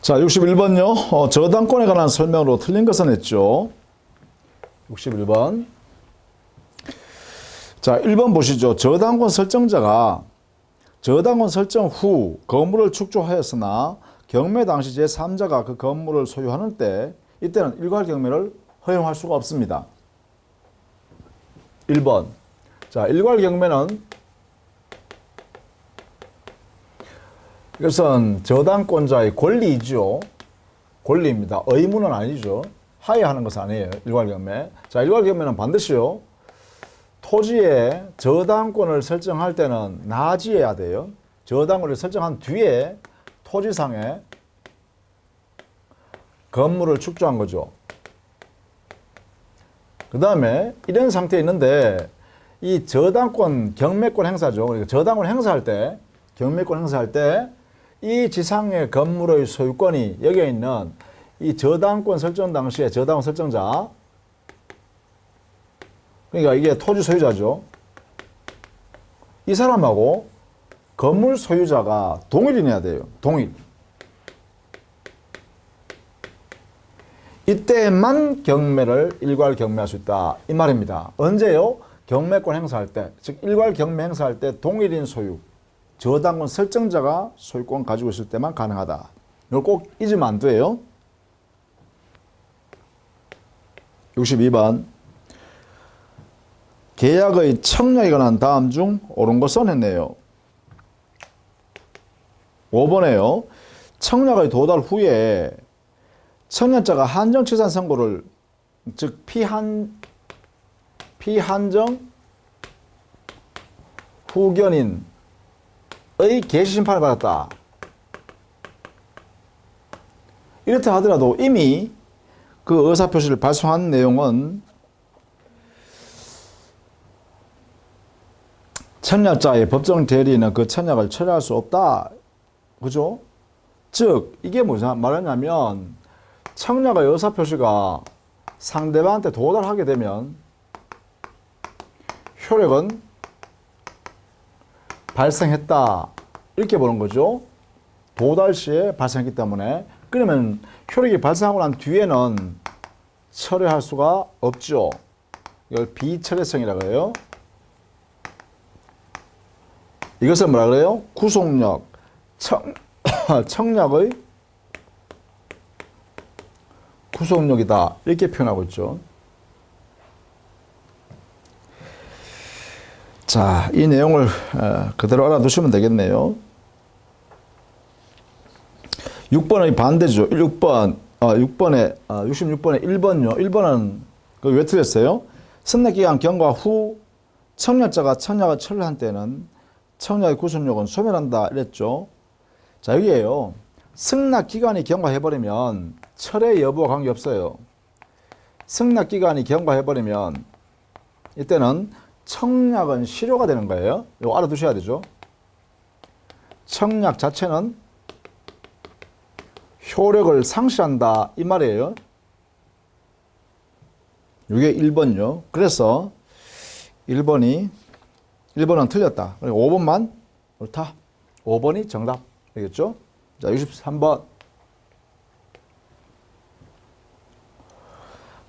자, 61번요. 저당권에 관한 설명으로 틀린 것은 했죠. 61번. 자, 1번 보시죠. 저당권 설정자가 저당권 설정 후 건물을 축조하였으나 경매 당시 제3자가 그 건물을 소유하는 때 이때는 일괄 경매를 허용할 수가 없습니다. 1번. 자, 일괄 경매는 이것은 저당권자의 권리이죠. 권리입니다. 의무는 아니죠. 하야하는 것은 아니에요. 일괄 경매. 자, 일괄 경매는 반드시요. 토지에 저당권을 설정할 때는 나지해야 돼요. 저당권을 설정한 뒤에 토지상에 건물을 축조한 거죠. 그 다음에 이런 상태에 있는데 이 저당권 경매권 행사죠. 그러니까 저당권 행사할 때 경매권 행사할 때 이 지상의 건물의 소유권이 여기에 있는 이 저당권 설정 당시에 저당권 설정자, 그러니까 이게 토지 소유자죠. 이 사람하고 건물 소유자가 동일이어야 돼요. 동일. 이때만 경매를 일괄 경매할 수 있다. 이 말입니다. 언제요? 경매권 행사할 때, 즉 일괄 경매 행사할 때 동일인 소유, 저당권 설정자가 소유권 가지고 있을 때만 가능하다. 이걸 꼭 잊으면 안 돼요. 62번. 계약의 청약에 관한 다음 중 옳은 것은 했네요. 5번에요. 청약의 도달 후에 청약자가 한정치산 선고를, 즉 피한정 후견인의 개시심판을 받았다. 이렇다 하더라도 이미 그 의사표시를 발송한 내용은 청약자의 법정 대리인은 그 청약을 철회할 수 없다. 그죠? 즉 이게 뭐냐 말하냐면 청약의 의사표시가 상대방한테 도달하게 되면 효력은 발생했다. 이렇게 보는 거죠. 도달 시에 발생했기 때문에. 그러면 효력이 발생하고 난 뒤에는 철회할 수가 없죠. 이걸 비철회성이라고 해요. 이것은 뭐라 그래요? 구속력, 청약의 구속력이다. 이렇게 표현하고 있죠. 자, 이 내용을 그대로 알아두시면 되겠네요. 6번의 반대죠. 66번에 1번요. 1번은 왜 틀렸어요? 선례기간 경과 후 청약자가 청약을 철회한 때는 청약의 구속력은 소멸한다 이랬죠. 자, 여기에요. 승낙기간이 경과해버리면 철회 여부와 관계없어요. 승낙기간이 경과해버리면 이때는 청약은 실효가 되는 거예요. 이거 알아두셔야 되죠. 청약 자체는 효력을 상실한다 이 말이에요. 이게 1번요. 그래서 1번은 틀렸다. 그리고 5번만 옳다. 5번이 정답. 알겠죠? 자, 63번.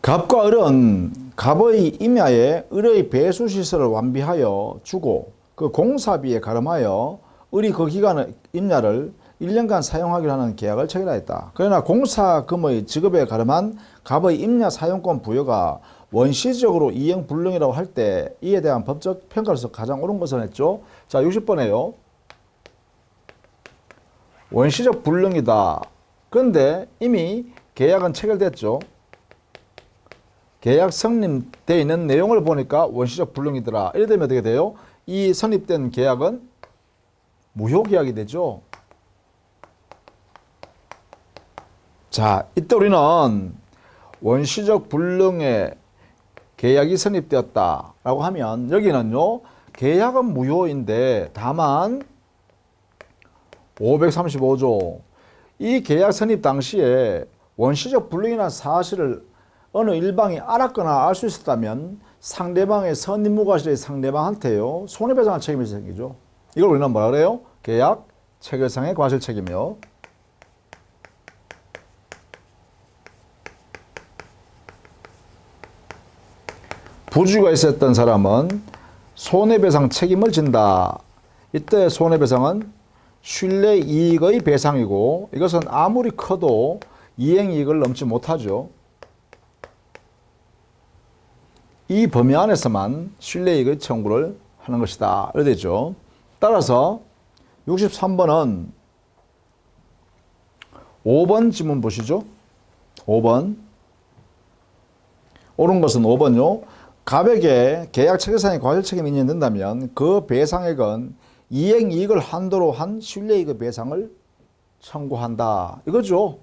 갑과 을은 갑의 임야에 을의 배수시설을 완비하여 주고 그 공사비에 가름하여 을이 그 기간의 임야를 1년간 사용하기로 하는 계약을 체결하였다. 그러나 공사금의 지급에 가름한 갑의 임야 사용권 부여가 원시적으로 이행불능이라고 할 때 이에 대한 법적 평가로서 가장 옳은 것은 했죠. 자, 60번에요. 원시적 불능이다. 그런데 이미 계약은 체결됐죠. 계약 성립되어 있는 내용을 보니까 원시적 불능이더라. 이래 되면 어떻게 돼요? 이 성립된 계약은 무효계약이 되죠. 자, 이때 우리는 원시적 불능의 계약이 성립되었다라고 하면 여기는요. 계약은 무효인데 다만 535조 이 계약 성립 당시에 원시적 불능이라는 사실을 어느 일방이 알았거나 알 수 있었다면 상대방의 선임무과실의 상대방한테요. 손해배상할 책임이 생기죠. 이걸 우리는 뭐라 그래요? 계약 체결상의 과실 책임이요. 부주가 있었던 사람은 손해배상 책임을 진다. 이때 손해배상은 신뢰이익의 배상이고 이것은 아무리 커도 이행이익을 넘지 못하죠. 이 범위 안에서만 신뢰이익의 청구를 하는 것이다. 이렇게 되죠. 따라서 63번은 5번 지문 보시죠. 5번. 옳은 것은 5번요. 갑에게 계약 체결상의 과실 책임이 인정된다면 그 배상액은 이행이익을 한도로 한 신뢰이익의 배상을 청구한다. 이거죠.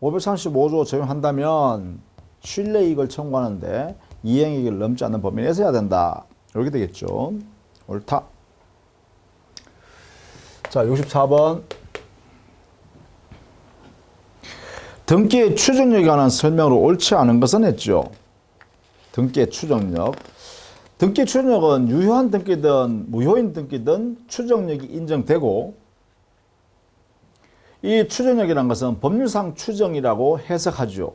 535조 적용한다면 신뢰이익을 청구하는데 이행이익을 넘지 않는 범위 내에서 해야 된다. 이렇게 되겠죠. 옳다. 자, 64번. 등기의 추정력에 관한 설명으로 옳지 않은 것은 했죠. 등기의 추정력. 등기 추정력은 유효한 등기든 무효인 등기든 추정력이 인정되고 이 추정력이라는 것은 법률상 추정이라고 해석하죠.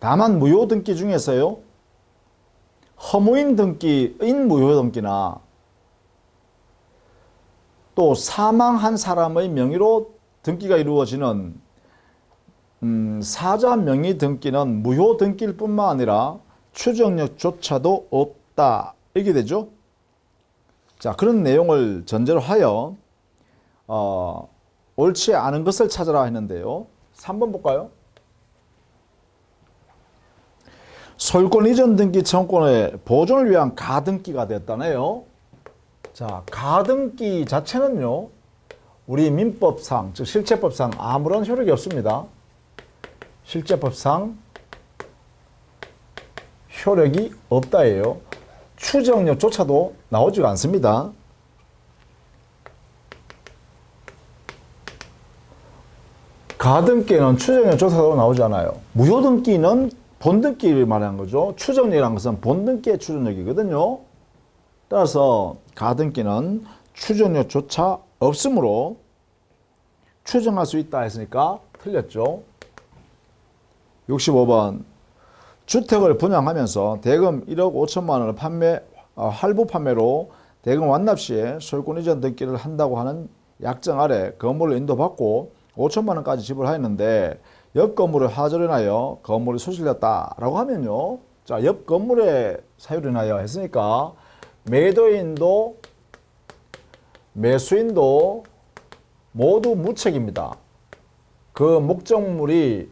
다만 무효 등기 중에서요. 허무인 등기인 무효 등기나 또 사망한 사람의 명의로 등기가 이루어지는 사자 명의 등기는 무효 등기일 뿐만 아니라 추정력조차도 없다. 이렇게 되죠. 자, 그런 내용을 전제로 하여 옳지 않은 것을 찾아라 했는데요. 3번 볼까요? 소유권 이전 등기 청구권의 보존을 위한 가등기가 됐다네요. 자, 가등기 자체는요. 우리 민법상, 즉 실체법상 아무런 효력이 없습니다. 실제법상 효력이 없다예요. 추정력조차도 나오지가 않습니다. 가등기는 추정력조차도 나오지 않아요. 무효등기는 본등기를 말하는 거죠. 추정력이라는 것은 본등기의 추정력이거든요. 따라서 가등기는 추정력조차 없으므로 추정할 수 있다 했으니까 틀렸죠. 65번. 주택을 분양하면서 대금 1억 5천만 원을 할부 판매로 대금 완납 시에 소유권 이전 등기를 한다고 하는 약정 아래 건물을 인도받고 5천만 원까지 지불하였는데 옆 건물을 하자로 인하여 건물이 소실됐다라고 하면요. 자, 옆 건물에 사유로 인하여 했으니까 매도인도 매수인도 모두 무책입니다. 그 목적물이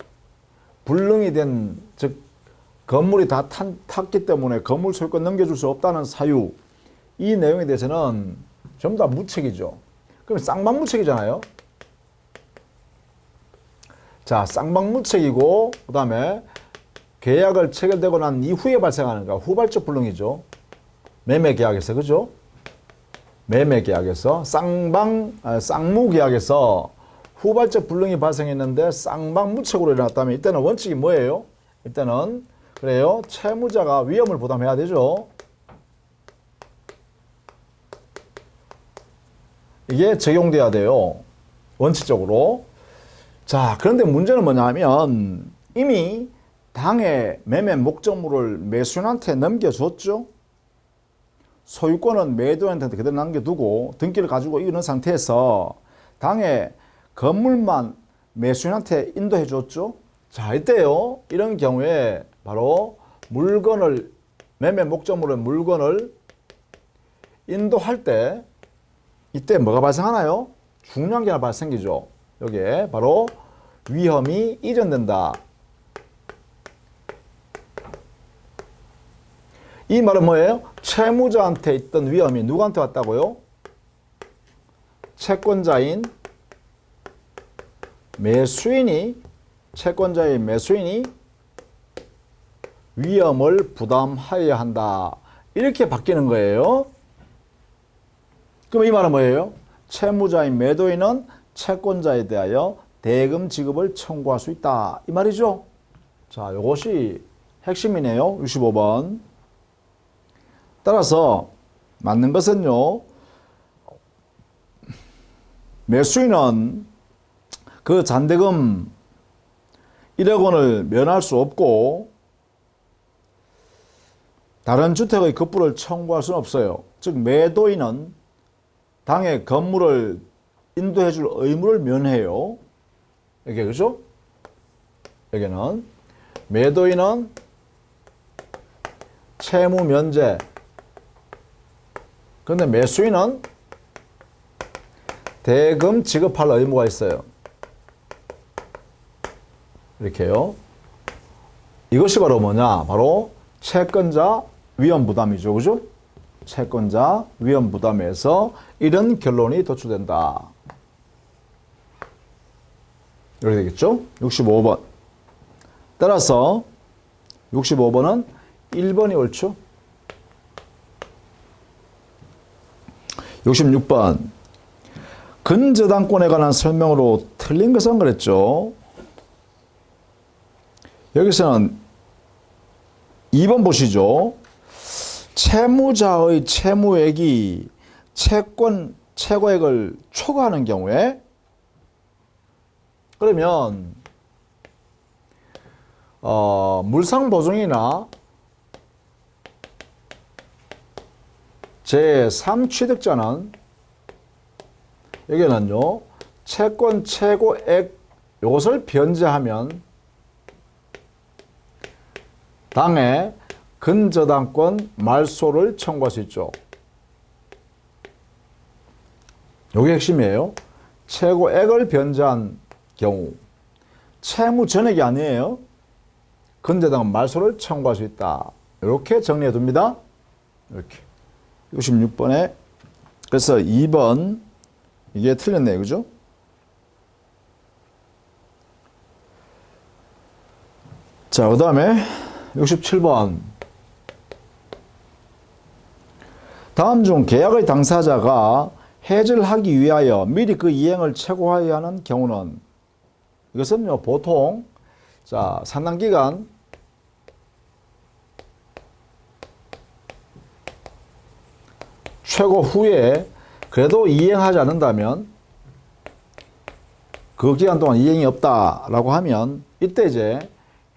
불능이 된, 즉 건물이 다 탔기 때문에 건물 소유권 넘겨줄 수 없다는 사유, 이 내용에 대해서는 전부 다 무책이죠. 그럼 쌍방무책이잖아요. 자, 쌍방무책이고 그 다음에 계약을 체결되고 난 이후에 발생하는 거 후발적 불능이죠. 매매계약에서, 그죠? 매매계약에서 쌍무계약에서 후발적 불능이 발생했는데 쌍방무책으로 일어났다면 이때는 원칙이 뭐예요? 이때는 그래요. 채무자가 위험을 부담해야 되죠. 이게 적용돼야 돼요. 원칙적으로. 자, 그런데 문제는 뭐냐 하면 이미 당해 매매 목적물을 매수인한테 넘겨줬죠. 소유권은 매도인한테 그대로 남겨두고 등기를 가지고 있는 상태에서 당해 건물만 매수인한테 인도해 줬죠. 자, 이때요. 이런 경우에 바로 물건을, 매매 목적물의 물건을 인도할 때 이때 뭐가 발생하나요? 중요한 게 하나 발생기죠. 여기에 바로 위험이 이전된다. 이 말은 뭐예요? 채무자한테 있던 위험이 누구한테 왔다고요? 채권자인 채권자의 매수인이 위험을 부담하여야 한다. 이렇게 바뀌는 거예요. 그럼 이 말은 뭐예요? 채무자인 매도인은 채권자에 대하여 대금 지급을 청구할 수 있다. 이 말이죠. 자, 이것이 핵심이네요. 65번. 따라서 맞는 것은요. 매수인은 그 잔대금 1억 원을 면할 수 없고 다른 주택의 급부를 청구할 수는 없어요. 즉 매도인은 당의 건물을 인도해 줄 의무를 면해요. 이게 그죠? 여기는 매도인은 채무 면제. 그런데 매수인은 대금 지급할 의무가 있어요. 이렇게요. 이것이 바로 뭐냐? 바로 채권자 위험 부담이죠. 그죠? 채권자 위험 부담에서 이런 결론이 도출된다. 이렇게 되겠죠? 65번. 따라서 65번은 1번이 옳죠? 66번. 근저당권에 관한 설명으로 틀린 것은 그랬죠. 여기서는 2번 보시죠. 채무자의 채무액이 채권 최고액을 초과하는 경우에 그러면 물상보증이나 제3취득자는 여기는요 채권 최고액 이것을 변제하면 당해 근저당권 말소를 청구할 수 있죠. 이게 핵심이에요. 최고액을 변제한 경우 채무 전액이 아니에요. 근저당 말소를 청구할 수 있다. 이렇게 정리해 둡니다. 이렇게 66번에 그래서 2번 이게 틀렸네요. 그죠? 자, 그 다음에 67번. 다음 중 계약의 당사자가 해지를 하기 위하여 미리 그 이행을 최고화해야 하는 경우는 이것은요 보통 자 산당기간 최고 후에 그래도 이행하지 않는다면 그 기간 동안 이행이 없다라고 하면 이때 이제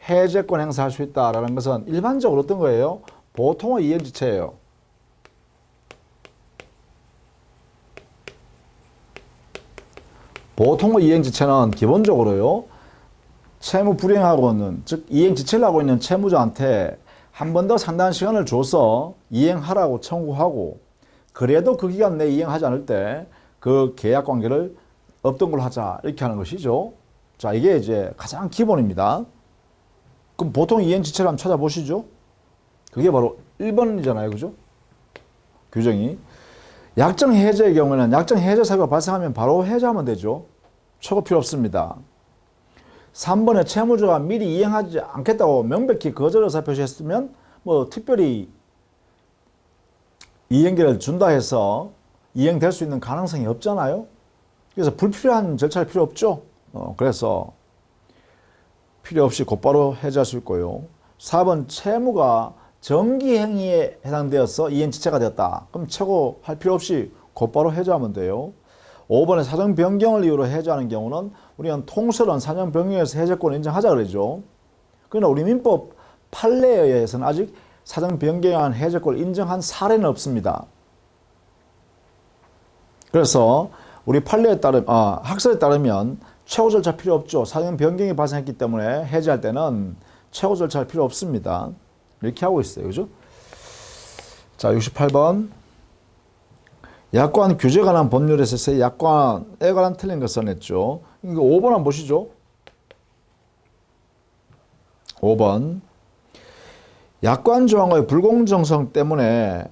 해제권 행사할 수 있다라는 것은 일반적으로 어떤 거예요? 보통의 이행지체예요. 보통의 이행지체는 기본적으로요 채무 불이행하고는 즉 이행지체를 하고 있는 채무자한테 한 번 더 상당한 시간을 줘서 이행하라고 청구하고 그래도 그 기간 내에 이행하지 않을 때 그 계약 관계를 없던 걸로 하자 이렇게 하는 것이죠. 자 이게 이제 가장 기본입니다. 그럼 보통 이행지체를 한번 찾아보시죠. 그게 바로 1번이잖아요. 그죠? 규정이. 약정 해제의 경우에는 약정 해제 사유가 발생하면 바로 해제하면 되죠. 초과 필요 없습니다. 3번에 채무자가 미리 이행하지 않겠다고 명백히 거절 의사 표시했으면 뭐 특별히 이행기를 준다 해서 이행될 수 있는 가능성이 없잖아요. 그래서 불필요한 절차할 필요 없죠. 그래서 필요 없이 곧바로 해제할 수 있고요. 4번 채무가 정기행위에 해당되어서 이행지체가 되었다. 그럼 최고할 필요 없이 곧바로 해제하면 돼요. 5번에 사정 변경을 이유로 해제하는 경우는 우리는 통설은 사정 변경에서 해제권을 인정하자 그러죠. 그러나 우리 민법 판례에 의해서는 아직 사정 변경한 해제권을 인정한 사례는 없습니다. 그래서 우리 판례에 따르면 학설에 따르면 최고 절차 필요 없죠. 사정 변경이 발생했기 때문에 해제할 때는 최고 절차 필요 없습니다. 이렇게 하고 있어요. 그죠? 자, 68번. 약관 규제에 관한 법률에서 있어서 약관에 관한 틀린 거 써냈죠. 이거 5번 한번 보시죠. 5번. 약관 조항의 불공정성 때문에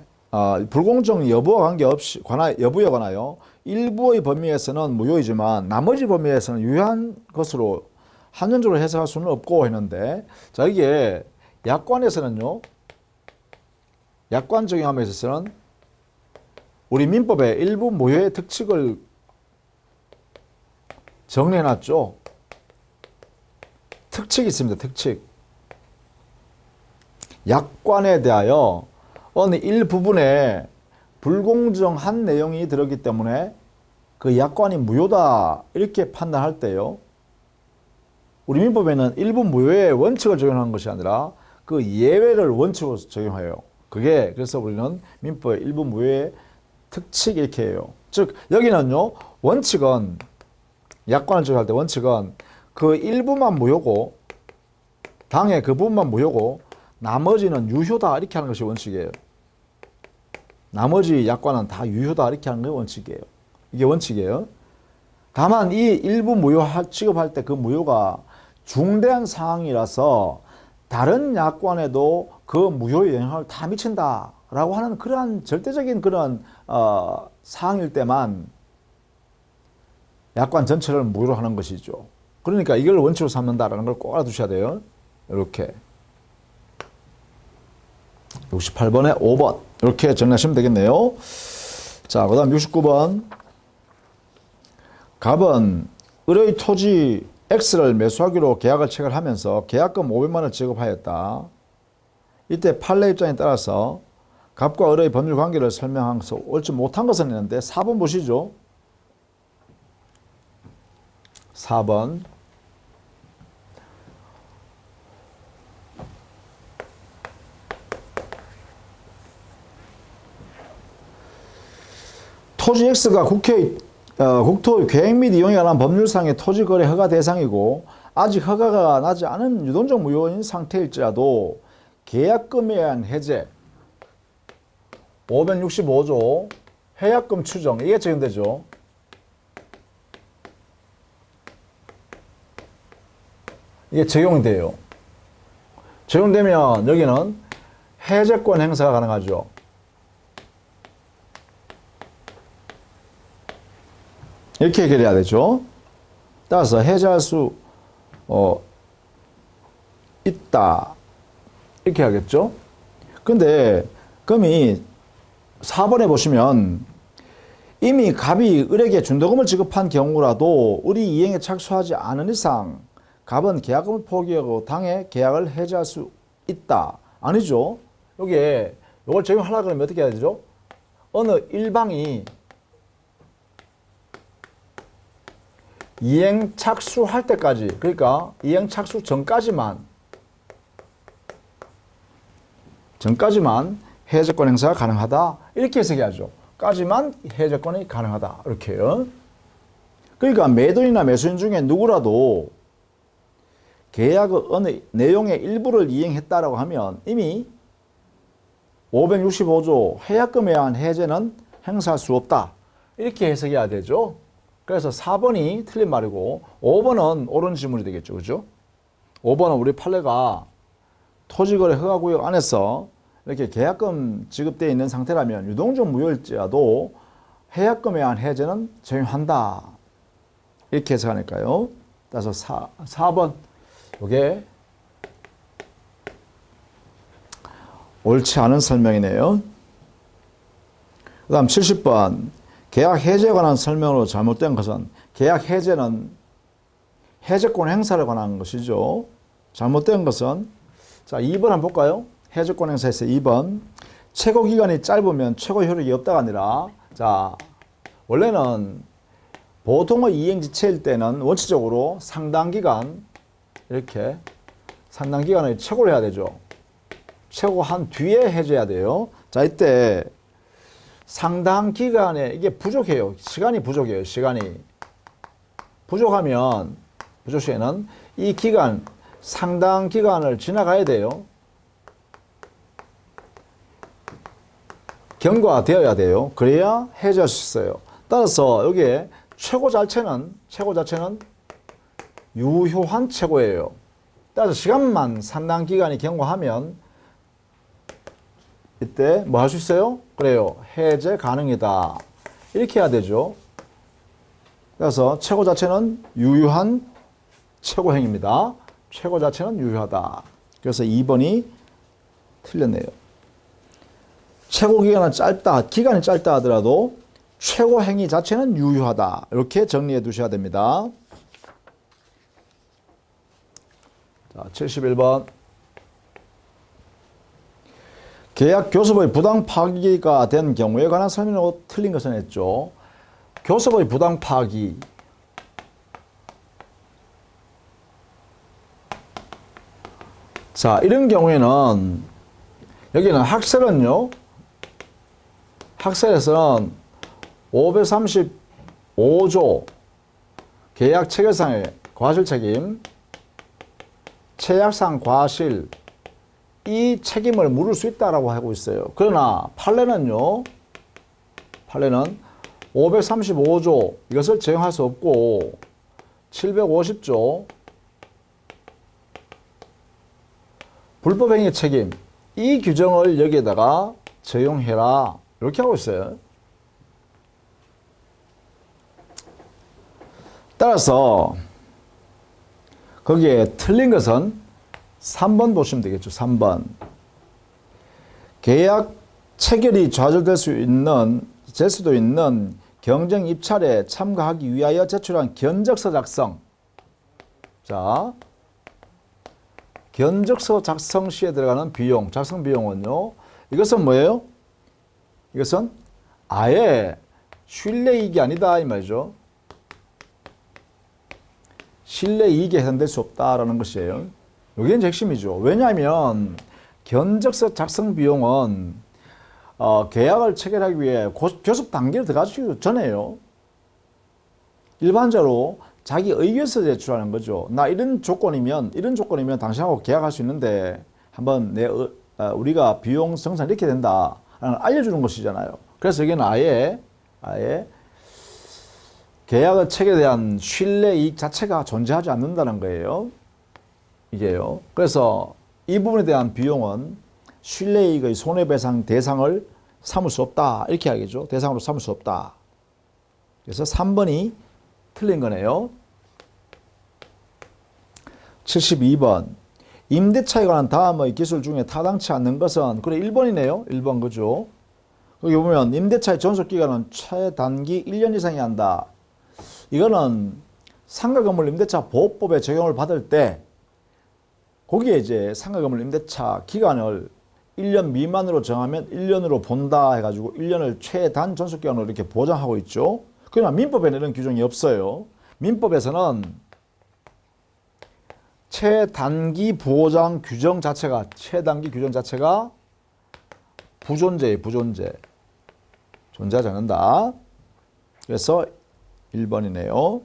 불공정 여부와 관계없이 여부에 관하여 일부의 범위에서는 무효이지만 나머지 범위에서는 유효한 것으로 한정적으로 해석할 수는 없고 했는데 자 이게 약관에서는요. 약관 적용함에 있어서는 우리 민법에 일부 무효의 특칙을 정리해놨죠. 특칙이 있습니다. 특칙. 약관에 대하여 어느 일부분에 불공정한 내용이 들었기 때문에 그 약관이 무효다 이렇게 판단할 때요. 우리 민법에는 일부 무효의 원칙을 적용하는 것이 아니라 그 예외를 원칙으로 적용해요. 그게 그래서 우리는 민법의 일부 무효의 특칙 이렇게 해요. 즉 여기는요 원칙은 약관을 적용할 때 원칙은 그 일부만 무효고 당의 그 부분만 무효고 나머지는 유효다 이렇게 하는 것이 원칙이에요. 나머지 약관은 다 유효다 이렇게 하는 게 원칙이에요. 이게 원칙이에요. 다만 이 일부 무효 취급할 때 그 무효가 중대한 상황이라서 다른 약관에도 그 무효의 영향을 다 미친다라고 하는 그러한 절대적인 그런 상황일 때만 약관 전체를 무효로 하는 것이죠. 그러니까 이걸 원칙으로 삼는다라는 걸 꼭 알아두셔야 돼요. 이렇게 68번에 5번 이렇게 정리하시면 되겠네요. 자, 그 다음 69번 갑은 을의 토지 X를 매수하기로 계약을 체결하면서 계약금 500만 원을 지급하였다. 이때 판례 입장에 따라서 갑과 을의 법률 관계를 설명하면서 옳지 못한 것은 있는데 4번 보시죠. 4번 토지 X가 국토의 계획 및 이용에 관한 법률상의 토지 거래 허가 대상이고 아직 허가가 나지 않은 유동적 무효인 상태일지라도 계약금에 의한 해제 565조 해약금 추정 이게 적용되죠. 이게 적용이 돼요. 적용되면 여기는 해제권 행사가 가능하죠. 이렇게 해결해야 되죠. 따라서 해제할 수 있다 이렇게 하겠죠. 근데 금이 4번에 보시면 이미 갑이 을에게 준도금을 지급한 경우라도 을이 이행에 착수하지 않은 이상 갑은 계약금을 포기하고 당해 계약을 해제할 수 있다. 아니죠. 여기에 이걸 적용하려고 하면 어떻게 해야 되죠? 어느 일방이 이행 착수할 때까지, 그러니까 이행 착수 전까지만 해제권 행사가 가능하다. 이렇게 해석해야죠. 까지만 해제권이 가능하다. 이렇게요. 그러니까 매도인이나 매수인 중에 누구라도 계약의 어느 내용의 일부를 이행했다라고 하면 이미 565조 해약금에 의한 해제는 행사할 수 없다. 이렇게 해석해야 되죠. 그래서 4번이 틀린 말이고 5번은 옳은 질문이 되겠죠. 그죠? 5번은 우리 판례가 토지거래 허가구역 안에서 이렇게 계약금 지급되어 있는 상태라면 유동적 무효일지라도 해약금에 의한 해제는 적용한다. 이렇게 해석하니까요. 따라서 4번 이게 옳지 않은 설명이네요. 그 다음 70번 계약 해제에 관한 설명으로 잘못된 것은 계약 해제는 해제권 행사에 관한 것이죠. 잘못된 것은 자 2번 한번 볼까요? 해제권 행사에서 2번 최고 기간이 짧으면 최고 효력이 없다가 아니라 자 원래는 보통의 이행지체일 때는 원칙적으로 상당 기간 이렇게 상당 기간을 최고로 해야 되죠. 최고한 뒤에 해제해야 돼요. 자 이때 상당 기간에 이게 부족해요. 시간이 부족해요. 시간이 부족하면 부족 시에는 이 기간 상당 기간을 지나가야 돼요. 경과되어야 돼요. 그래야 해제할 수 있어요. 따라서 여기에 최고 자체는 유효한 최고예요. 따라서 시간만 상당 기간이 경과하면 이때 뭐 할 수 있어요? 그래요. 해제 가능이다. 이렇게 해야 되죠. 그래서 최고 자체는 유효한 최고행입니다. 최고 자체는 유효하다. 그래서 2번이 틀렸네요. 최고 기간은 짧다. 기간이 짧다 하더라도 최고 행위 자체는 유효하다. 이렇게 정리해 두셔야 됩니다. 자, 71번. 계약 교섭의 부당 파기가 된 경우에 관한 설명으로 틀린 것은 했죠. 교섭의 부당 파기. 자, 이런 경우에는 여기는 학설은요. 학설에서는 535조 계약 체결상의 과실 책임, 체약상 과실 이 책임을 물을 수 있다라고 하고 있어요. 그러나 판례는요. 판례는 535조 이것을 적용할 수 없고 750조 불법행위 책임 이 규정을 여기에다가 적용해라 이렇게 하고 있어요. 따라서 거기에 틀린 것은 3번 보시면 되겠죠. 3번. 계약 체결이 좌절될 수도 있는 경정 입찰에 참가하기 위하여 제출한 견적서 작성. 자, 견적서 작성 시에 들어가는 비용, 작성 비용은요. 이것은 뭐예요? 이것은 아예 신뢰이익이 아니다 이 말이죠. 신뢰이익에 해당될 수 없다라는 것이에요. 이게 이제 핵심이죠. 왜냐하면 견적서 작성 비용은 계약을 체결하기 위해 교섭 단계를 들어가기 전에요. 일반적으로 자기 의견서 제출하는 거죠. 나 이런 조건이면 당신하고 계약할 수 있는데 한번 우리가 비용 정산 이렇게 된다 알려주는 것이잖아요. 그래서 여기는 아예 계약의 체결에 대한 신뢰이익 자체가 존재하지 않는다는 거예요. 이게요. 그래서 이 부분에 대한 비용은 신뢰이익의 손해배상 대상을 삼을 수 없다. 이렇게 하겠죠. 대상으로 삼을 수 없다. 그래서 3번이 틀린 거네요. 72번. 임대차에 관한 다음의 기술 중에 타당치 않는 것은, 그래, 1번이네요. 1번 그죠. 여기 보면 임대차의 존속기간은 최단기 1년 이상이 한다. 이거는 상가건물 임대차 보호법에 적용을 받을 때 거기에 이제 상가건물 임대차 기간을 1년 미만으로 정하면 1년으로 본다 해가지고 1년을 최단 존속기간으로 이렇게 보장하고 있죠. 그러나 민법에는 이런 규정이 없어요. 민법에서는 최단기 규정 자체가 부존재예요. 부존재. 존재하지 않는다. 그래서 1번이네요.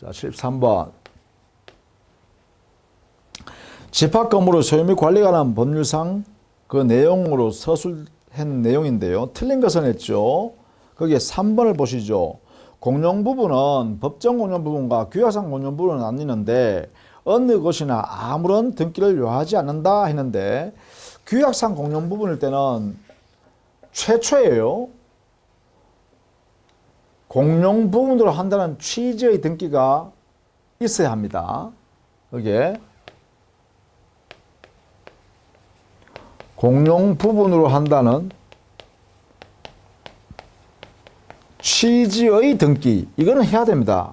자, 13번. 집합 건물의 소유 및 관리에 관한 법률상 그 내용으로 서술한 내용인데요. 틀린 것은 했죠. 거기에 3번을 보시죠. 공용 부분은 법정 공용 부분과 규약상 공용 부분은 나뉘는데 어느 것이나 아무런 등기를 요하지 않는다 했는데 규약상 공용 부분일 때는 최초예요. 공용 부분으로 한다는 취지의 등기가 있어야 합니다. 여기에 공용 부분으로 한다는 취지의 등기 이거는 해야 됩니다.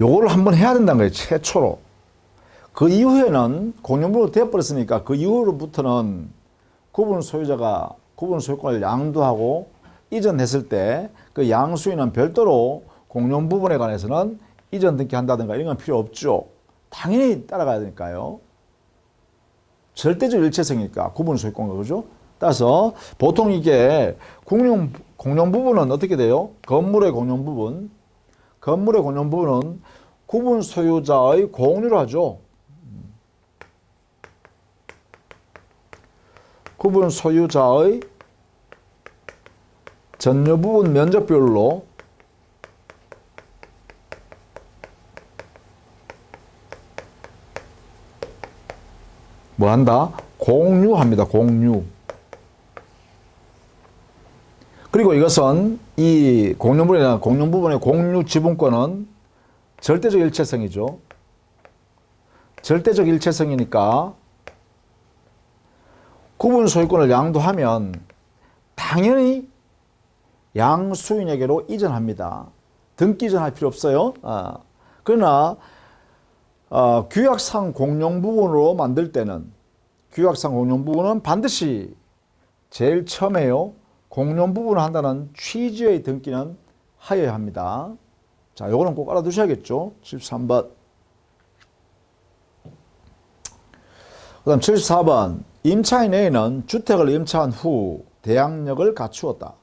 요거를 한번 해야 된다는 거예요. 최초로. 그 이후에는 공용부로 되어버렸으니까 그 이후로부터는 구분 소유권을 양도하고 이전했을 때 그 양수인은 별도로 공용 부분에 관해서는 이전 등기한다든가 이런 건 필요 없죠. 당연히 따라가야 되니까요. 절대적 일체성이니까 구분 소유권과 그죠? 따라서 보통 이게 공용 부분은 어떻게 돼요? 건물의 공용 부분은 구분 소유자의 공유로 하죠. 구분 소유자의 전유 부분 면적 비율로 뭐 한다? 공유합니다. 공유. 그리고 이것은 이 공용 부분의 공유 지분권은 절대적 일체성이죠. 절대적 일체성이니까 구분 소유권을 양도하면 당연히 양수인에게로 이전합니다. 등기 이전할 필요 없어요. 그러나 규약상 공용 부분으로 만들 때는 규약상 공용 부분은 반드시 제일 처음에요. 공용 부분을 한다는 취지의 등기는 하여야 합니다. 자, 요거는 꼭 알아두셔야겠죠. 13번. 그다음 74번. 임차인 A는 주택을 임차한 후 대항력을 갖추었다.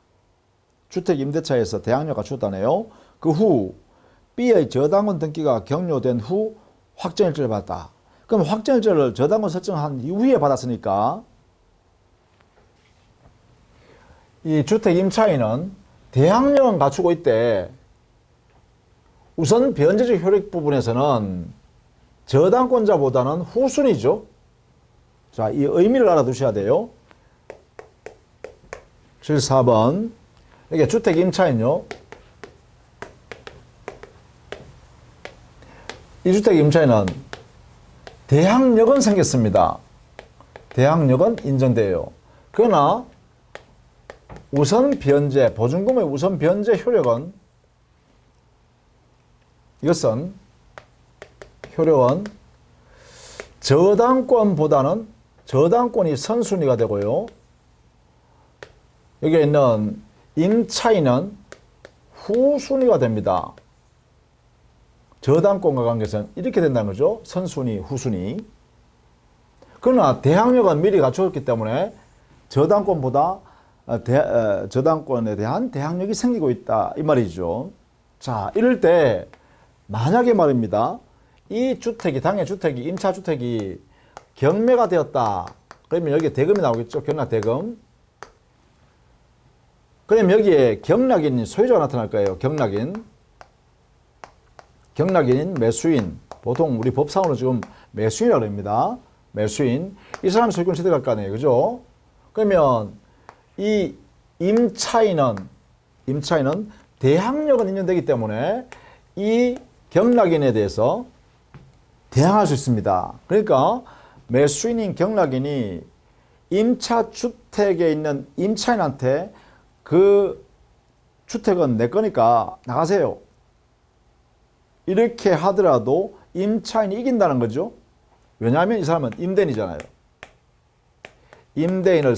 주택 임대차에서 대항력 갖추었다네요. 그 후 B의 저당권 등기가 격려된 후 확정일자를 받았다. 그럼 확정일자를 저당권 설정한 이후에 받았으니까 이 주택 임차인은 대항력은 갖추고 있대. 우선 변제적 효력 부분에서는 저당권자보다는 후순위죠. 자, 이 의미를 알아두셔야 돼요. 74번. 이게 주택 임차인요. 이 주택 임차인은 대항력은 생겼습니다. 대항력은 인정돼요. 그러나 우선 변제, 보증금의 우선 변제 효력은 이것은 효력은 저당권보다는 저당권이 선순위가 되고요. 여기에 있는 임차인은 후순위가 됩니다. 저당권과 관계에서는 이렇게 된다는 거죠. 선순위, 후순위. 그러나 대항력은 미리 갖추었기 때문에 저당권보다 저당권에 대한 대항력이 생기고 있다. 이 말이죠. 자, 이럴 때 만약에 말입니다. 이 주택이, 당해 주택이, 임차 주택이 경매가 되었다. 그러면 여기에 대금이 나오겠죠. 경락 대금. 그럼 여기에 경락인 소유자가 나타날 거예요. 경락인. 경락인인 매수인. 보통 우리 법상으로 지금 매수인이라고 합니다. 매수인. 이 사람이 소유권 취득할 거 아니에요. 그죠? 그러면 이 임차인은 대항력은 인정되기 때문에 이 경락인에 대해서 대항할 수 있습니다. 그러니까 매수인인 경락인이 임차 주택에 있는 임차인한테 그 주택은 내 거니까 나가세요. 이렇게 하더라도 임차인이 이긴다는 거죠. 왜냐하면 이 사람은 임대인이잖아요. 임대인을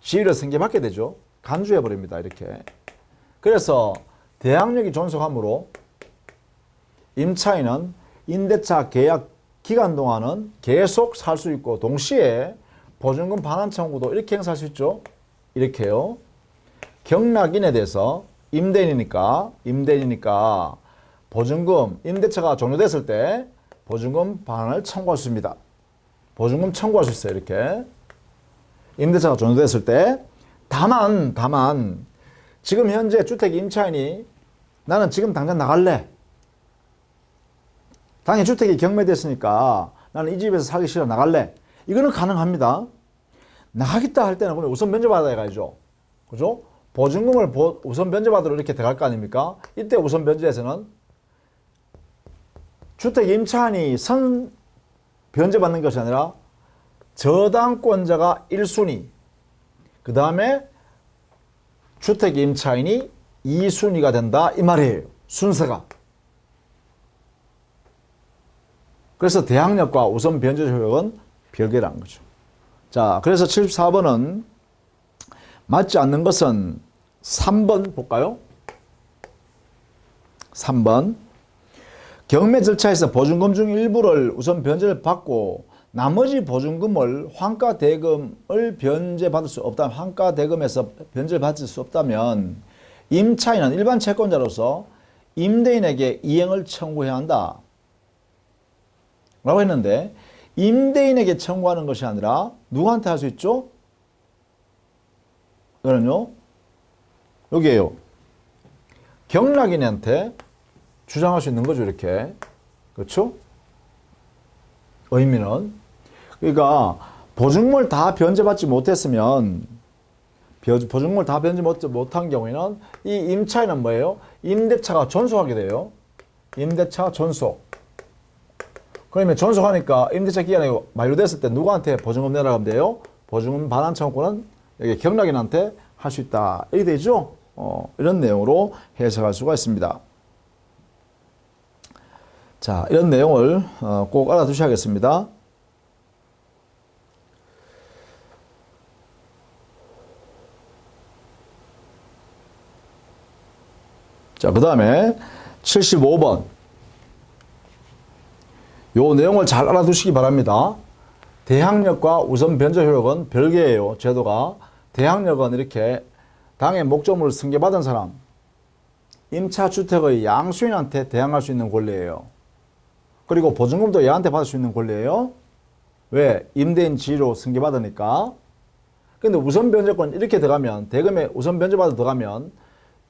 지위를 승계받게 되죠. 간주해버립니다. 이렇게. 그래서 대항력이 존속하므로 임차인은 임대차 계약 기간 동안은 계속 살 수 있고 동시에 보증금 반환 청구도 이렇게 행사할 수 있죠. 이렇게요. 경락인에 대해서 임대인이니까 보증금, 임대차가 종료됐을 때 보증금 반환을 청구할 수 있습니다. 보증금 청구할 수 있어요. 이렇게. 임대차가 종료됐을 때. 다만 지금 현재 주택 임차인이 나는 지금 당장 나갈래. 당연히 주택이 경매됐으니까 나는 이 집에서 살기 싫어 나갈래. 이거는 가능합니다. 나가겠다 할 때는 우선 면제받아야 가야죠. 그죠? 보증금을 우선 면제받으러 이렇게 들어갈 거 아닙니까? 이때 우선 면제에서는 주택 임차인이 변제받는 것이 아니라 저당권자가 1순위, 그 다음에 주택 임차인이 2순위가 된다 이 말이에요. 순서가. 그래서 대항력과 우선 변제 효력은 별개라는 거죠. 자, 그래서 74번은 맞지 않는 것은 3번 볼까요? 3번. 경매 절차에서 보증금 중 일부를 우선 변제를 받고 나머지 보증금을 환가 대금을 변제받을 수 없다면, 환가 대금에서 변제를 받을 수 없다면 임차인은 일반 채권자로서 임대인에게 이행을 청구해야 한다 라고 했는데, 임대인에게 청구하는 것이 아니라 누구한테 할 수 있죠? 이거는요, 여기에요. 경락인한테 주장할 수 있는 거죠, 이렇게. 그렇죠? 의미는. 그러니까 보증금을 다 변제받지 못했으면, 보증금을 다 변제 못한 경우에는 이 임차인은 뭐예요? 임대차가 존속하게 돼요. 임대차 존속. 그러면 존속하니까 임대차 기간이 만료됐을 때 누구한테 보증금 내라고 하면 돼요? 보증금 반환 청구는 여기 경락인한테 할 수 있다. 이렇게 되죠? 이런 내용으로 해석할 수가 있습니다. 자, 이런 내용을 꼭 알아두셔야겠습니다. 자, 그 다음에 75번. 요 내용을 잘 알아두시기 바랍니다. 대항력과 우선 변제 효력은 별개예요. 제도가. 대항력은 이렇게 당의 목적물을 승계받은 사람, 임차주택의 양수인한테 대항할 수 있는 권리예요. 그리고 보증금도 얘한테 받을 수 있는 권리예요. 왜? 임대인 지위로 승계받으니까. 근데 우선 변제권 이렇게 들어가면, 대금에 우선 변제받아 들어가면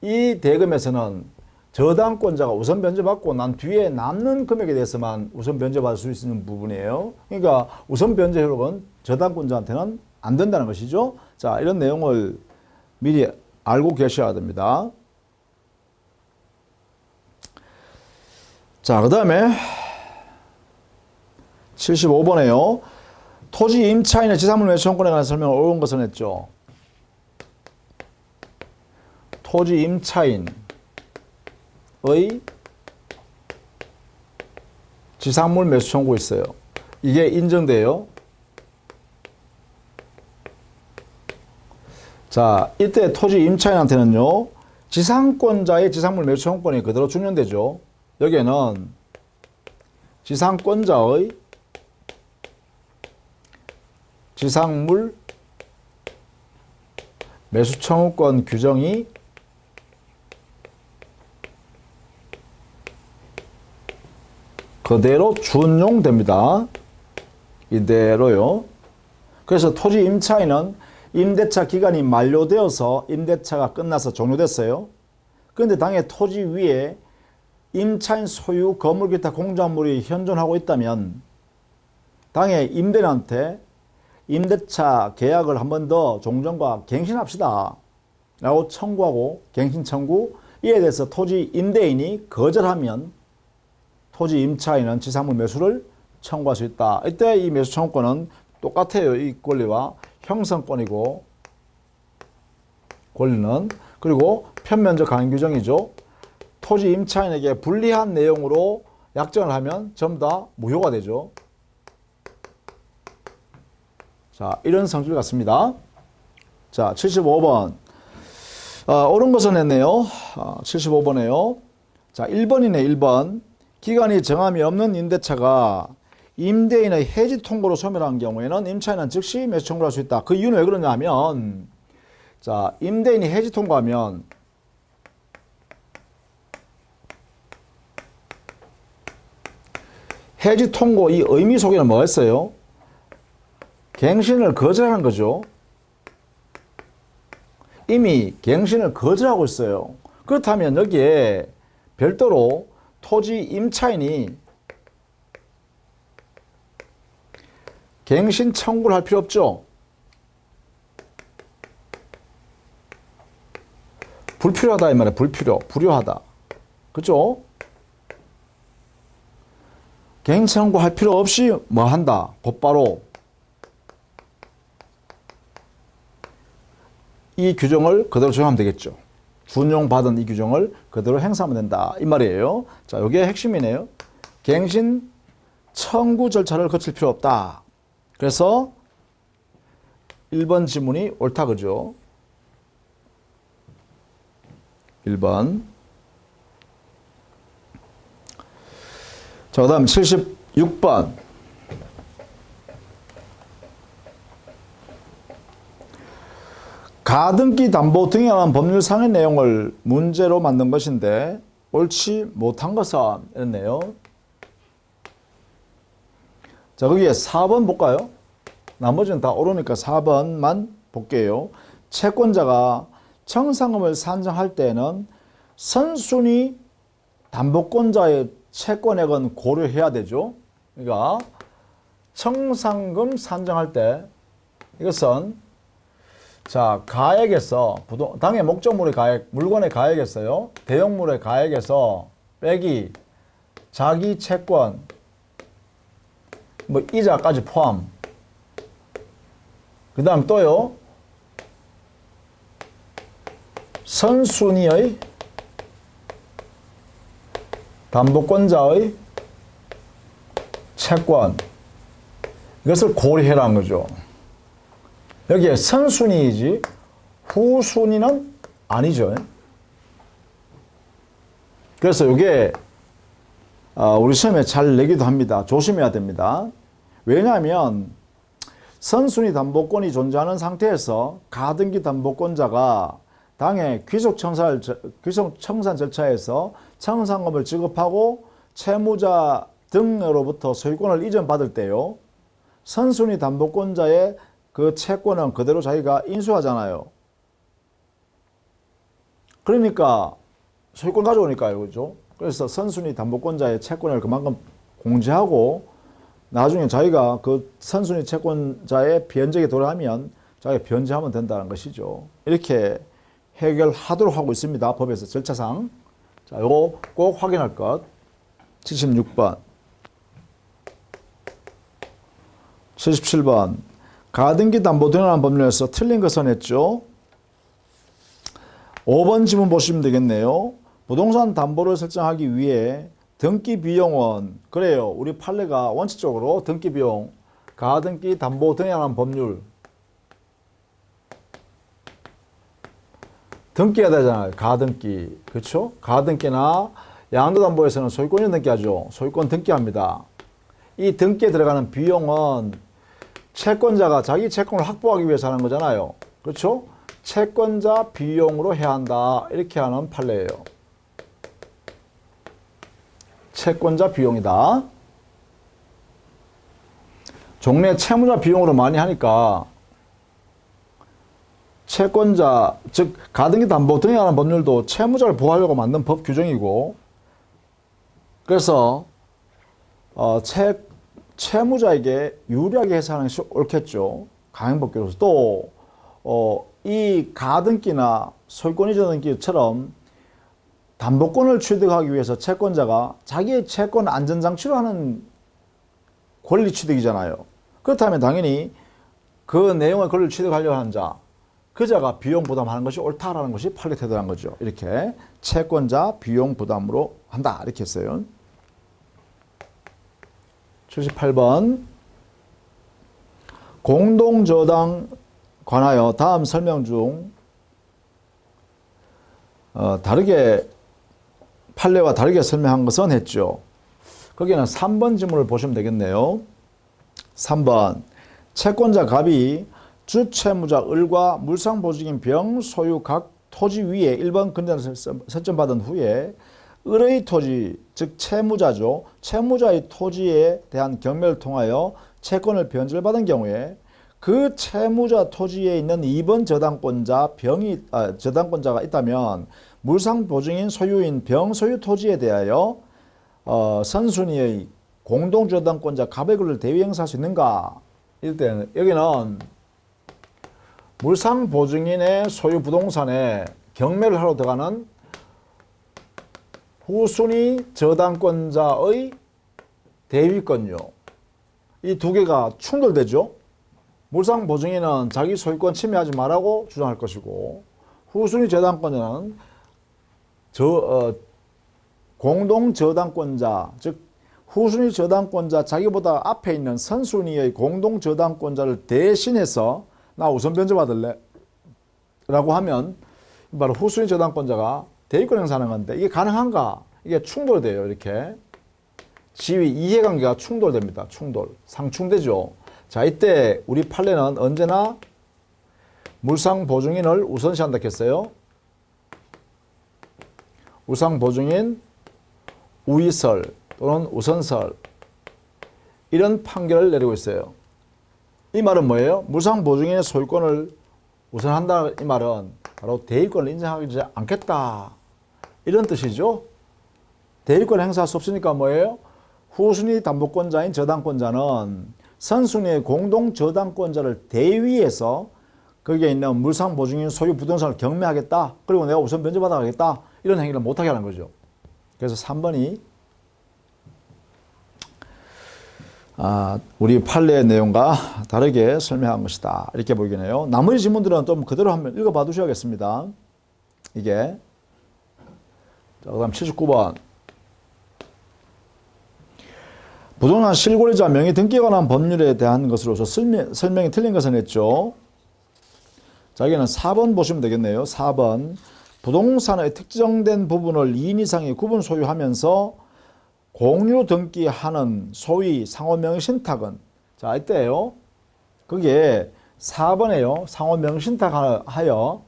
이 대금에서는 저당권자가 우선 변제받고 난 뒤에 남는 금액에 대해서만 우선 변제받을 수 있는 부분이에요. 그러니까 우선 변제 효력은 저당권자한테는 안 된다는 것이죠. 자, 이런 내용을 미리 알고 계셔야 됩니다. 자, 그 다음에 75번에요. 토지 임차인의 지상물 매수권에 관한 설명을 옳은 것을 했죠. 토지 임차인의 지상물 매수 청구 있어요. 이게 인정돼요. 자, 이때 토지 임차인한테는요, 지상권자의 지상물 매수 청구권이 그대로 준용되죠. 여기에는 지상권자의 지상물 매수 청구권 규정이 그대로 준용됩니다. 이대로요. 그래서 토지 임차인은 임대차 기간이 만료되어서 임대차가 끝나서 종료됐어요. 그런데 당의 토지 위에 임차인 소유 건물 기타 공작물이 현존하고 있다면 당의 임대인한테 임대차 계약을 한 번 더 종전과 갱신합시다 라고 청구하고 갱신 청구, 이에 대해서 토지 임대인이 거절하면 토지 임차인은 지상물 매수를 청구할 수 있다. 이때 이 매수 청구권은 똑같아요. 이 권리와 형성권이고 권리는. 그리고 편면적 강행 규정이죠. 토지 임차인에게 불리한 내용으로 약정을 하면 전부 다 무효가 되죠. 자, 이런 성질 같습니다. 자, 75번. 옳은 것은 했네요. 75번에요. 자, 1번이네, 1번. 기간이 정함이 없는 임대차가 임대인의 해지 통고로 소멸한 경우에는 임차인은 즉시 매수 청구를 할 수 있다. 그 이유는 왜 그러냐 하면, 자, 임대인이 해지 통고하면 해지 통고 이 의미 속에는 뭐가 있어요? 갱신을 거절하는 거죠. 이미 갱신을 거절하고 있어요. 그렇다면 여기에 별도로 토지 임차인이 갱신 청구를 할 필요 없죠. 불필요하다 이 말이에요. 불효하다. 그죠? 갱신 청구할 필요 없이 뭐 한다? 곧바로 이 규정을 그대로 적용하면 되겠죠. 준용받은 이 규정을 그대로 행사하면 된다. 이 말이에요. 자, 이게 핵심이네요. 갱신 청구 절차를 거칠 필요 없다. 그래서 1번 지문이 옳다 그죠? 1번. 자, 그 다음 76번. 가등기 담보 등에 관한 법률상의 내용을 문제로 만든 것인데 옳지 못한 것은 이랬네요. 자, 거기에 4번 볼까요? 나머지는 다 옳으니까 4번만 볼게요. 채권자가 청산금을 산정할 때에는 선순위 담보권자의 채권액은 고려해야 되죠. 그러니까 청산금 산정할 때 이것은 자, 가액에서 당의 목적물의 가액, 물건의 가액에서요. 대형물의 가액에서 빼기 자기 채권 뭐 이자까지 포함. 그 다음 또요. 선순위의 담보권자의 채권. 이것을 고려해라는 거죠. 여기에 선순위이지 후순위는 아니죠. 그래서 이게 우리 시험에 잘 내기도 합니다. 조심해야 됩니다. 왜냐하면 선순위 담보권이 존재하는 상태에서 가등기 담보권자가 당해 귀속청산 절차에서 청산금을 지급하고 채무자 등으로부터 소유권을 이전받을 때요. 선순위 담보권자의 그 채권은 그대로 자기가 인수하잖아요. 그러니까 소유권 가져오니까요. 그죠? 그래서 선순위 담보권자의 채권을 그만큼 공제하고 나중에 자기가 그 선순위 채권자의 변제에 도래하면 자기가 변제하면 된다는 것이죠. 이렇게 해결하도록 하고 있습니다. 법에서 절차상. 자, 요거 꼭 확인할 것. 76번. 77번. 가등기 담보 등이라는 법률에서 틀린 것은 했죠. 5번 지문 보시면 되겠네요. 부동산 담보를 설정하기 위해 등기 비용은 그래요. 우리 판례가 원칙적으로 등기 비용, 가등기 담보 등이라는 법률 등기해야 되잖아요. 가등기. 그렇죠? 가등기나 양도담보에서는 소유권이 등기하죠. 소유권 등기합니다. 이 등기에 들어가는 비용은 채권자가 자기 채권을 확보하기 위해서 하는 거잖아요. 그렇죠? 채권자 비용으로 해야 한다. 이렇게 하는 판례예요. 채권자 비용이다. 종래 채무자 비용으로 많이 하니까 채권자, 즉 가등기 담보 등이라는 법률도 채무자를 보호하려고 만든 법 규정이고, 그래서 채무자에게 유리하게 해석하는 것이 옳겠죠. 강행법규로서. 또 이 가등기나 소유권 이전 등기처럼 담보권을 취득하기 위해서 채권자가 자기의 채권 안전장치로 하는 권리 취득이잖아요. 그렇다면 당연히 그 내용의 권리를 취득하려고 하는 자, 그 자가 비용 부담하는 것이 옳다라는 것이 판례 태도란 거죠. 이렇게 채권자 비용 부담으로 한다. 이렇게 했어요. 78번. 공동저당 관하여 다음 설명 중 다르게 판례와 다르게 설명한 것은 했죠. 거기는 3번 지문을 보시면 되겠네요. 3번. 채권자 갑이 주채무자 을과 물상보증인 병 소유 각 토지 위에 1번 근저당을 설정받은 후에 을의 토지, 즉 채무자죠. 채무자의 토지에 대한 경매를 통하여 채권을 변제를 받은 경우에 그 채무자 토지에 있는 2번 저당권자가 있다면 물상보증인 소유인 병 소유 토지에 대하여 선순위의 공동저당권자 갑의 권리를 대위 행사할 수 있는가? 이럴 때는 여기는 물상보증인의 소유 부동산에 경매를 하러 들어가는 후순위 저당권자의 대위권요. 이 두 개가 충돌되죠. 물상보증인은 자기 소유권 침해하지 말라고 주장할 것이고, 후순위 저당권자는 공동저당권자, 즉 후순위 저당권자 자기보다 앞에 있는 선순위의 공동저당권자를 대신해서 나 우선 변제받을래 라고 하면 바로 후순위 저당권자가 대위권 행사하는 건데, 이게 가능한가? 이게 충돌돼요. 이렇게 지위 이해관계가 충돌됩니다. 상충되죠. 자, 이때 우리 판례는 언제나 물상보증인을 우선시한다 했어요. 물상보증인 우위설 또는 우선설, 이런 판결을 내리고 있어요. 이 말은 뭐예요? 물상보증인의 소유권을 우선한다. 이 말은 바로 대위권을 인정하지 않겠다, 이런 뜻이죠. 대위권 행사할 수 없으니까 뭐예요? 후순위 담보권자인 저당권자는 선순위의 공동저당권자를 대위해서 거기에 있는 물상보증인 소유 부동산을 경매하겠다, 그리고 내가 우선 변제받아가겠다, 이런 행위를 못하게 하는 거죠. 그래서 3번이 우리 판례의 내용과 다르게 설명한 것이다, 이렇게 보이겠네요. 나머지 지문들은 좀 그대로 한번 읽어봐 두셔야겠습니다. 이게. 자, 그 다음 79번. 부동산 실권자 명의 등기에 관한 법률에 대한 것으로서 설명이 틀린 것은 했죠. 자, 여기는 4번 보시면 되겠네요. 4번. 부동산의 특정된 부분을 2인 이상이 구분 소유하면서 공유 등기하는 소위 상호명의 신탁은, 자, 이때요. 그게 4번에요. 상호 명신탁하여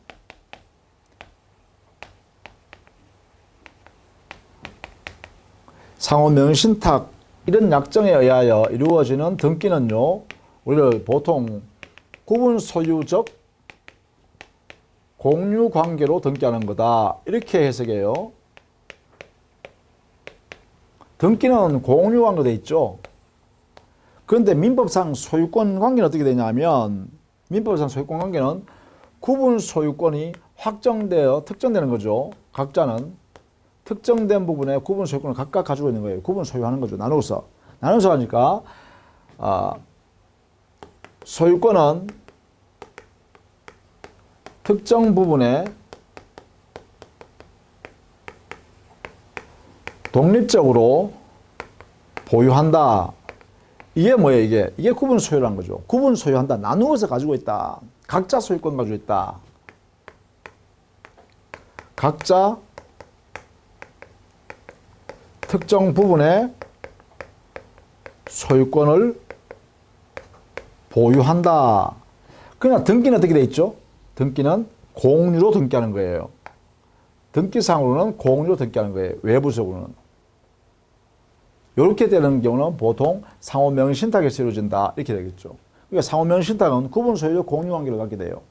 상호 명신탁 이런 약정에 의하여 이루어지는 등기는요, 우리를 보통 구분 소유적 공유 관계로 등기하는 거다. 이렇게 해석해요. 등기는 공유 관계로 돼 있죠. 그런데 민법상 소유권 관계는 어떻게 되냐면, 민법상 소유권 관계는 구분 소유권이 확정되어 특정되는 거죠. 각자는 특정된 부분에 구분 소유권을 각각 가지고 있는 거예요. 구분 소유하는 거죠. 나눠서 하니까 소유권은 특정 부분에 독립적으로 보유한다. 이게 뭐예요? 이게 구분 소유라는 거죠. 구분 소유한다. 나누어서 가지고 있다. 각자 소유권 가지고 있다. 각자 특정 부분에 소유권을 보유한다. 그러나 등기는 어떻게 돼 있죠? 등기는 공유로 등기하는 거예요. 등기상으로는 공유로 등기하는 거예요. 외부적으로는. 이렇게 되는 경우는 보통 상호명신탁에서 이루어진다. 이렇게 되겠죠. 그러니까 상호명신탁은 구분 소유적 공유 관계를 갖게 돼요.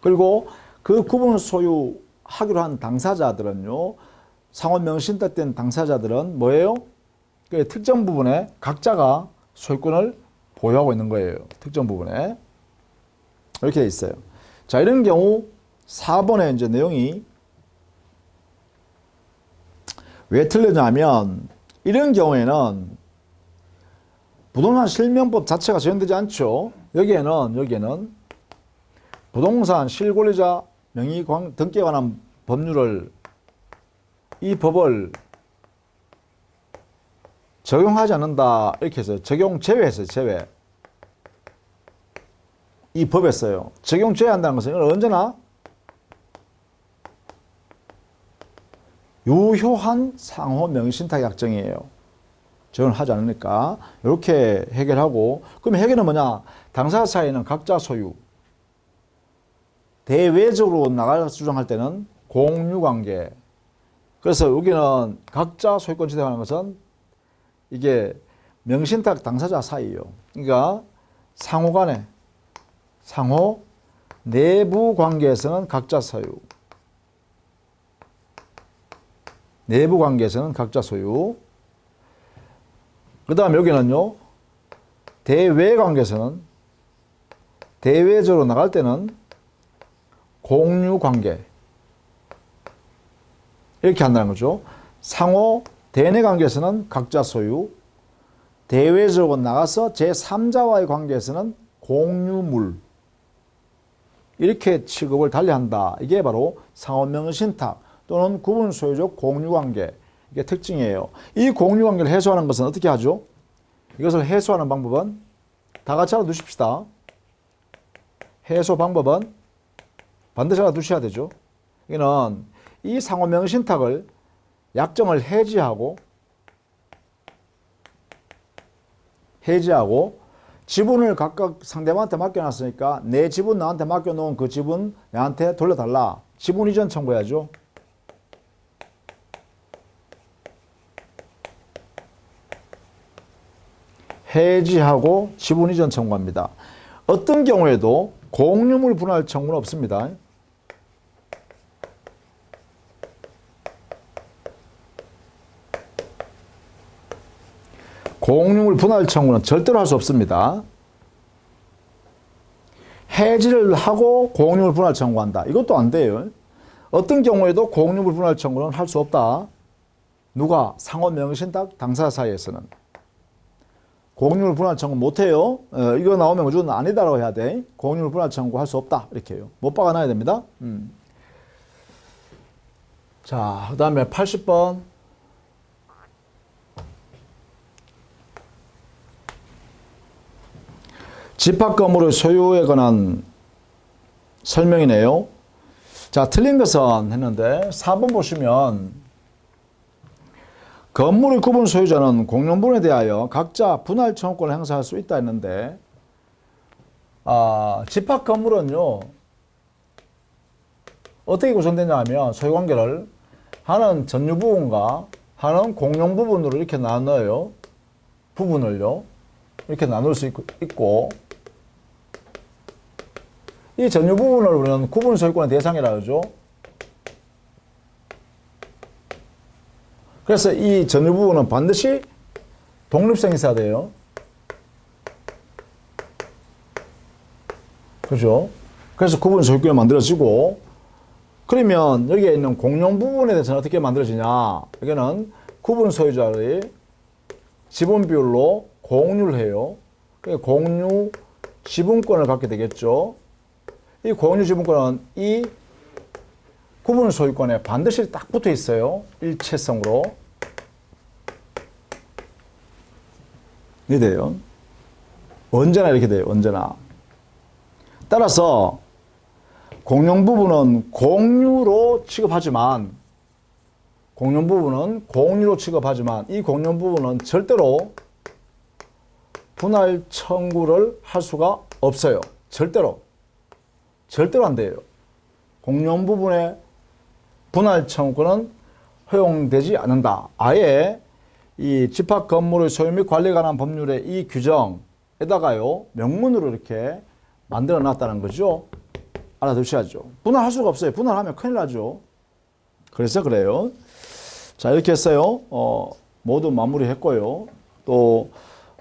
그리고 그 구분 소유하기로 한 당사자들은요, 상호명신탁된 당사자들은 뭐예요? 그 특정 부분에 각자가 소유권을 보유하고 있는 거예요. 특정 부분에. 이렇게 돼 있어요. 자, 이런 경우 4번의 이제 내용이 왜 틀리냐면, 이런 경우에는 부동산 실명법 자체가 적용되지 않죠. 여기에는 부동산 실권리자 명의 등기에 관한 법률을, 이 법을 적용하지 않는다. 이렇게 해서 적용 제외했어요. 제외. 이 법에서요. 적용 제외한다는 것은 이건 언제나 유효한 상호 명의신탁 약정이에요. 적용을 하지 않으니까 이렇게 해결하고, 그럼 해결은 뭐냐? 당사자 사이는 각자 소유. 대외적으로 나갈 주장할 때는 공유관계. 그래서 여기는 각자 소유권 지정하는 것은 이게 명신탁 당사자 사이예요. 그러니까 상호 간에, 상호 내부 관계에서는 각자 소유. 내부 관계에서는 각자 소유. 그 다음 여기는요, 대외 관계에서는, 대외적으로 나갈 때는 공유 관계. 이렇게 한다는 거죠. 상호 대내 관계에서는 각자 소유, 대외적으로 나가서 제3자와의 관계에서는 공유물. 이렇게 취급을 달리한다. 이게 바로 상호명의신탁 또는 구분 소유적 공유관계, 이게 특징이에요. 이 공유관계를 해소하는 것은 어떻게 하죠? 이것을 해소하는 방법은 다 같이 알아두십시다. 해소 방법은 반드시 알아두셔야 되죠. 이거는 이 상호명의신탁을 약정을 해지하고 지분을 각각 상대방한테 맡겨놨으니까 내 지분 나한테 맡겨놓은 그 지분 내한테 돌려달라. 지분 이전 청구해야죠. 해지하고 지분 이전 청구합니다. 어떤 경우에도 공유물 분할 청구는 없습니다. 공유물 분할 청구는 절대로 할 수 없습니다. 해지를 하고 공유물 분할 청구한다. 이것도 안 돼요. 어떤 경우에도 공유물 분할 청구는 할 수 없다. 누가? 상호명의신탁 당사자 사이에서는. 공유물 분할 청구 못해요. 이거 나오면 무조건 아니다라고 해야 돼. 공유물 분할 청구 할 수 없다. 이렇게 해요. 못 박아놔야 됩니다. 자, 그 다음에 80번. 집합 건물의 소유에 관한 설명이네요. 자, 틀린 것은 했는데 4번 보시면 건물의 구분 소유자는 공용분에 대하여 각자 분할 청구권을 행사할 수 있다 했는데 집합 건물은요, 어떻게 구성되냐 하면 소유관계를 하나는 전유 부분과 하나는 공용 부분으로 이렇게 나눠요. 부분을요. 이렇게 나눌 수 있고, 이 전유 부분을 우리는 구분 소유권의 대상이라고 하죠. 그래서 이 전유 부분은 반드시 독립성이 있어야 돼요. 그죠? 그래서 구분 소유권이 만들어지고, 그러면 여기에 있는 공용 부분에 대해서는 어떻게 만들어지냐? 여기는 구분 소유자의 지분 비율로 공유를 해요. 공유 지분권을 갖게 되겠죠. 이 공유 지분권은 이 구분 소유권에 반드시 딱 붙어 있어요. 일체성으로. 이렇게 돼요. 언제나 이렇게 돼요. 언제나. 따라서 공용 부분은 공유로 취급하지만 이 공용 부분은 절대로 분할 청구를 할 수가 없어요. 절대로 안 돼요. 공용 부분의 분할 청구는 허용되지 않는다. 아예 이 집합 건물의 소유 및 관리에 관한 법률의 이 규정에다가요, 명문으로 이렇게 만들어 놨다는 거죠. 알아두셔야죠. 분할할 수가 없어요. 분할하면 큰일 나죠. 그래서 그래요. 자, 이렇게 했어요. 모두 마무리했고요. 또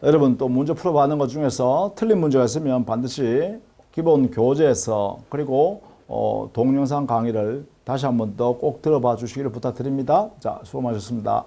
여러분 또 문제 풀어봤는 것 중에서 틀린 문제가 있으면 반드시 기본 교재에서 그리고 동영상 강의를 다시 한 번 더 꼭 들어봐 주시기를 부탁드립니다. 자, 수고 많으셨습니다.